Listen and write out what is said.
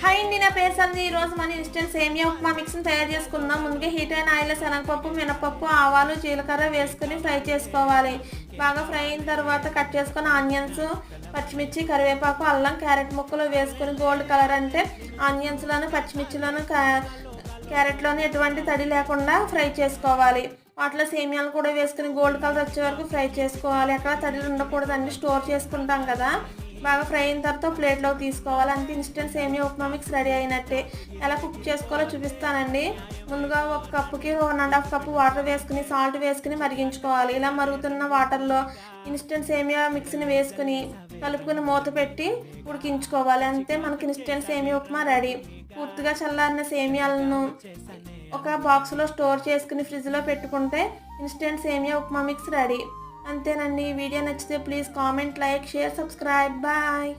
Hi అండి, నా పేరు సంధి. ఈరోజు మన ఇన్స్టెంట్ సేమియా ఉప్మా మిక్స్ని తయారు చేసుకుందాం. ముందుగా హీట్ అయిన ఆయిల్లో శనగపప్పు, మినపప్పు, ఆవాలు, జీలకర్ర వేసుకుని ఫ్రై చేసుకోవాలి. బాగా ఫ్రై అయిన తర్వాత కట్ చేసుకుని ఆనియన్స్, పచ్చిమిర్చి, కరివేపాకు, అల్లం, క్యారెట్ ముక్కలు వేసుకుని గోల్డ్ కలర్ అంటే ఆనియన్స్లోను, పచ్చిమిర్చిలోను, క్యారెట్లోను ఎటువంటి తడి లేకుండా ఫ్రై చేసుకోవాలి. వాటిలో సేమియాలు కూడా వేసుకుని గోల్డ్ కలర్ వచ్చే వరకు ఫ్రై చేసుకోవాలి. ఎక్కడ తడి ఉండకూడదండి, స్టోర్ చేసుకుంటాం కదా. బాగా ఫ్రై అయిన తర్వాత ప్లేట్లోకి తీసుకోవాలి. అంతే, ఇన్స్టెంట్ సేమియా ఉప్మా మిక్స్ రెడీ అయినట్టే. ఎలా కుక్ చేసుకోవాలో చూపిస్తానండి. ముందుగా ఒక కప్పుకి 1.5 కప్పు వాటర్ వేసుకుని సాల్ట్ వేసుకుని మరిగించుకోవాలి. ఇలా మరుగుతున్న వాటర్లో ఇన్స్టెంట్ సేమియా మిక్స్ని వేసుకుని కలుపుకుని మూత పెట్టి ఉడికించుకోవాలి. అంతే, మనకి ఇన్స్టెంట్ సేమియా ఉప్మా రెడీ. పూర్తిగా చల్లారిన సేమియాలను ఒక బాక్స్లో స్టోర్ చేసుకుని ఫ్రిడ్జ్లో పెట్టుకుంటే ఇన్స్టెంట్ సేమియా ఉప్మా మిక్స్ రెడీ. అంతేనండి. ఈ వీడియో నచ్చితే please comment, like, share, subscribe. Bye.